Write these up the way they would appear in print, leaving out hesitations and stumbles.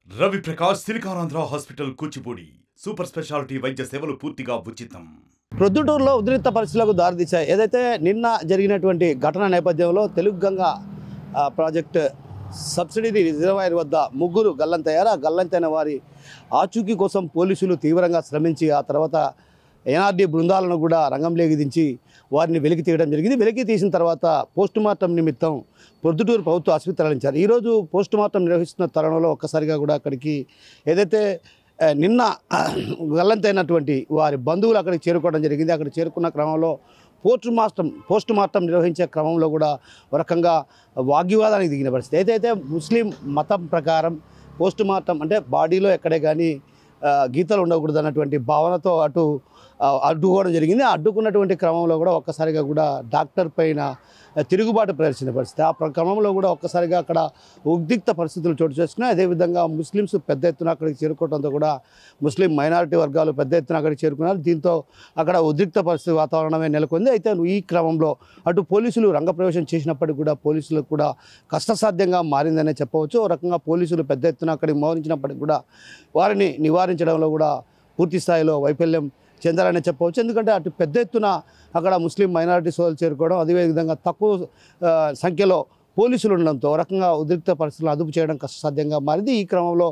Ravi Prakash Siliconandhra hospital Kuchipudi super speciality వైద్య సేవలు పూర్తిగా ఉచితం. ప్రొద్దుటూరులో ఉద్రిక్త పరిస్థితులకు దారితీశాయి. ఏదైతే నిన్న జరిగినటువంటి ఘటన నేపథ్యంలో Telugu Ganga project subsidy reservoir వద్ద ముగ్గురు గల్లంతయ్యారు. ఆ గల్లంతైన వారి ఆచూకీ కోసం పోలీసులు తీవ్రంగా శ్రమించి ఆ తర్వాత ఎన్ఆర్డీ బృందాలను కూడా రంగంలోకి దించి వారిని వెలికి తీయడం జరిగింది. వెలికి తీసిన తర్వాత పోస్టుమార్టం నిమిత్తం ప్రొద్దుటూరు ప్రభుత్వ ఆసుపత్రి తరలించారు. ఈరోజు పోస్టుమార్టం నిర్వహిస్తున్న తరుణంలో ఒక్కసారిగా కూడా అక్కడికి ఏదైతే నిన్న గల్లంతైనటువంటి వారి బంధువులు అక్కడికి చేరుకోవడం జరిగింది. అక్కడ చేరుకున్న క్రమంలో పోస్టుమార్టం నిర్వహించే క్రమంలో కూడా ఒక రకంగా వాగ్వివాదానికి దిగిన పరిస్థితి. ఏదైతే ముస్లిం మతం ప్రకారం పోస్టుమార్టం అంటే బాడీలో ఎక్కడే కానీ గీతలు ఉండకూడదు అన్నటువంటి భావనతో అడ్డుకోవడం జరిగింది. అడ్డుకున్నటువంటి క్రమంలో కూడా ఒక్కసారిగా కూడా డాక్టర్ పైన తిరుగుబాటు ప్రదర్శించిన పరిస్థితి. ఆ క్రమంలో కూడా ఒక్కసారిగా అక్కడ ఉద్రిక్త పరిస్థితులు చోటు చేసుకున్నాయి. అదేవిధంగా ముస్లిమ్స్ పెద్ద ఎత్తున అక్కడికి చేరుకోవడంతో కూడా ముస్లిం మైనారిటీ వర్గాలు పెద్ద ఎత్తున అక్కడికి చేరుకున్నారు. దీంతో అక్కడ ఉద్రిక్త పరిస్థితి వాతావరణమే నెలకొంది. అయితే ఈ క్రమంలో అటు పోలీసులు రంగప్రవేశం చేసినప్పటికీ కూడా పోలీసులకు కూడా కష్టసాధ్యంగా మారిందనే చెప్పవచ్చు. ఒక రకంగా పోలీసులు పెద్ద ఎత్తున అక్కడికి మోహరించినప్పటికీ కూడా వారిని నివారించడంలో కూడా పూర్తి స్థాయిలో వైఫల్యం చెందారని చెప్పవచ్చు. ఎందుకంటే అటు పెద్ద ఎత్తున అక్కడ ముస్లిం మైనారిటీ సోదరులు చేరుకోవడం, అదేవిధంగా తక్కువ సంఖ్యలో పోలీసులు ఉండడంతో ఒక రకంగా ఉద్రిక్త పరిస్థితులను అదుపు చేయడం కష్టసాధ్యంగా మారింది. ఈ క్రమంలో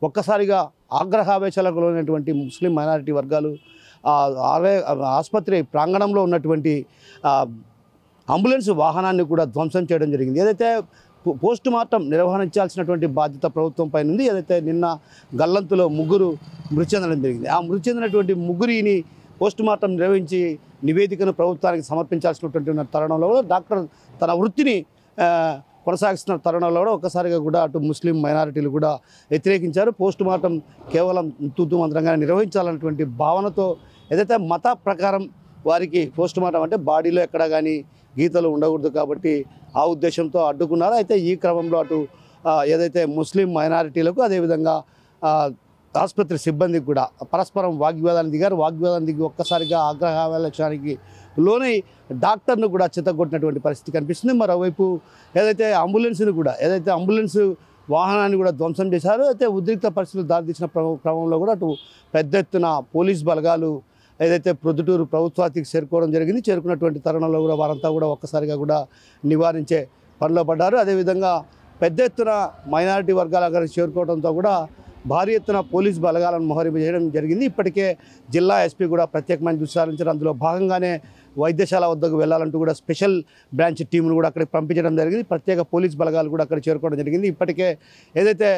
ఒక్కసారిగా ఆగ్రహావేశాలకు లోనైనటువంటి ముస్లిం మైనారిటీ వర్గాలు ఆసుపత్రి ప్రాంగణంలో ఉన్నటువంటి అంబులెన్స్ వాహనాన్ని కూడా ధ్వంసం చేయడం జరిగింది. ఏదైతే పోస్టుమార్టం నిర్వహించాల్సినటువంటి బాధ్యత ప్రభుత్వంపై ఉంది. ఏదైతే నిన్న గల్లంతులో ముగ్గురు మృతి చెందడం జరిగింది. ఆ మృతి చెందినటువంటి ముగ్గురిని పోస్టుమార్టం నిర్వహించి నివేదికను ప్రభుత్వానికి సమర్పించాల్సినటువంటి తరుణంలో కూడా డాక్టర్ తన వృత్తిని కొనసాగిస్తున్న తరుణంలో కూడా ఒక్కసారిగా కూడా అటు ముస్లిం మైనారిటీలు కూడా వ్యతిరేకించారు. పోస్టుమార్టం కేవలం తూతూ మంత్రంగా నిర్వహించాలన్నటువంటి భావనతో ఏదైతే మత ప్రకారం వారికి పోస్టుమార్టం అంటే బాడీలో ఎక్కడ కానీ గీతలు ఉండకూడదు కాబట్టి ఆ ఉద్దేశంతో అడ్డుకున్నారు. అయితే ఈ క్రమంలో అటు ఏదైతే ముస్లిం మైనారిటీలకు అదేవిధంగా ఆసుపత్రి సిబ్బందికి కూడా పరస్పరం వాగ్వివాదాన్ని దిగారు. వాగ్వివాదాన్ని దిగి ఒక్కసారిగా ఆగ్రహావేశానికి లోనై డాక్టర్ను కూడా చిత్తగొట్టినటువంటి పరిస్థితి కనిపిస్తుంది. మరోవైపు ఏదైతే అంబులెన్స్ వాహనాన్ని కూడా ధ్వంసం చేశారు. అయితే ఉద్రిక్త పరిస్థితులు దారితీసిన క్రమంలో కూడా అటు పెద్ద ఎత్తున పోలీస్ బలగాలు ఏదైతే ప్రొద్దుటూరు ప్రభుత్వానికి చేరుకోవడం జరిగింది. చేరుకున్నటువంటి తరుణంలో కూడా వారంతా కూడా ఒక్కసారిగా కూడా నివారించే పనిలో పడ్డారు. అదేవిధంగా పెద్ద ఎత్తున మైనారిటీ వర్గాల అక్కడికి చేరుకోవడంతో కూడా భారీ ఎత్తున పోలీస్ బలగాలను మోహరింపు చేయడం జరిగింది. ఇప్పటికే జిల్లా ఎస్పీ కూడా ప్రత్యేకమైన దృష్టి సారించారు. అందులో భాగంగానే వైద్యశాల వద్దకు వెళ్లాలంటూ కూడా స్పెషల్ బ్రాంచ్ టీంను కూడా అక్కడికి పంపించడం జరిగింది. ప్రత్యేక పోలీస్ బలగాలు కూడా అక్కడ చేరుకోవడం జరిగింది. ఇప్పటికే ఏదైతే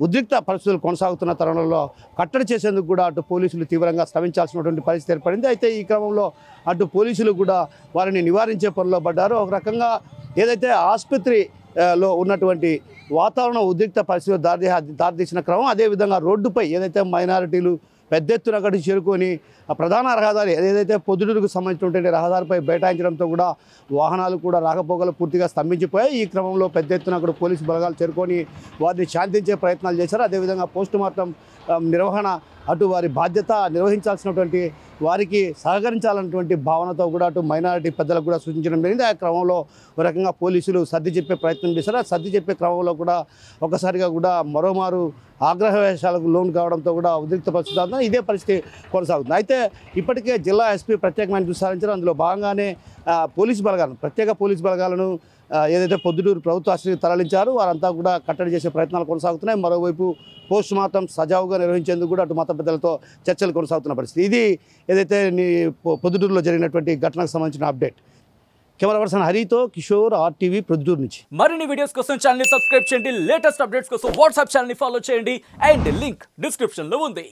ఉద్రిక్త పరిస్థితులు కొనసాగుతున్న తరుణంలో కట్టడి చేసేందుకు కూడా అటు పోలీసులు తీవ్రంగా శ్రమించాల్సినటువంటి పరిస్థితి ఏర్పడింది. అయితే ఈ క్రమంలో అటు పోలీసులు కూడా వారిని నివారించే పనిలో పడ్డారు. ఒక రకంగా ఏదైతే ఆసుపత్రిలో ఉన్నటువంటి వాతావరణం ఉద్రిక్త పరిస్థితులు దారితీసిన క్రమం, అదేవిధంగా రోడ్డుపై ఏదైతే మైనారిటీలు పెద్ద ఎత్తున అక్కడికి చేరుకొని ఆ ప్రధాన రహదారి ఏదైతే పొద్దుటూరుకు సంబంధించినటువంటి రహదారిపై బైఠాయించడంతో కూడా వాహనాలు కూడా రాకపోకలు పూర్తిగా స్తంభించిపోయాయి. ఈ క్రమంలో పెద్ద ఎత్తున అక్కడ పోలీసు బలగాలు చేరుకొని వారిని శాంతించే ప్రయత్నాలు చేశారు. అదేవిధంగా పోస్టుమార్టం నిర్వహణ అటు వారి బాధ్యత నిర్వహించాల్సినటువంటి వారికి సహకరించాలన్నటువంటి భావనతో కూడా అటు మైనారిటీ పెద్దలకు కూడా సూచించడం జరిగింది. ఆ క్రమంలో ఒక రకంగా పోలీసులు సర్ది చెప్పే ప్రయత్నం చేశారు. ఆ సర్ది చెప్పే క్రమంలో కూడా ఒకసారిగా కూడా మరోమారు ఆగ్రహవేశాలకు లోను కావడంతో కూడా ఉద్రిక్త పరిస్థితి ఇదే పరిస్థితి కొనసాగుతుంది. అయితే ఇప్పటికే జిల్లా ఎస్పీ ప్రత్యేకమైన దృష్టి సారించారు. అందులో భాగంగానే ప్రత్యేక పోలీస్ బలగాలను ఏదైతే పొద్దుటూరు ప్రభుత్వ ఆసుపత్రికి తరలించారు వారంతా కూడా కట్టడి చేసే ప్రయత్నాలు కొనసాగుతున్నాయి. మరోవైపు పోస్టుమార్టం సజావుగా నిర్వహించేందుకు కూడా అటు మత పెద్దలతో చర్చలు కొనసాగుతున్న పరిస్థితి. ఇది ఏదైతే పొద్దుటూరులో జరిగినటువంటి ఘటనకు సంబంధించిన అప్డేట్. కెమెరా పర్సన్ హరితో కిషోర్, RTV ప్రొద్దుటూరు నుంచి. మరిన్ని వీడియోస్ కోసం ఛానల్ ని సబ్స్క్రైబ్ చేయండి. లేటెస్ట్ అప్డేట్స్ కోసం వాట్సాప్ ఛానల్ ని ఫాలో చేయండి. అండ్ లింక్ డిస్క్రిప్షన్ లో ఉంది.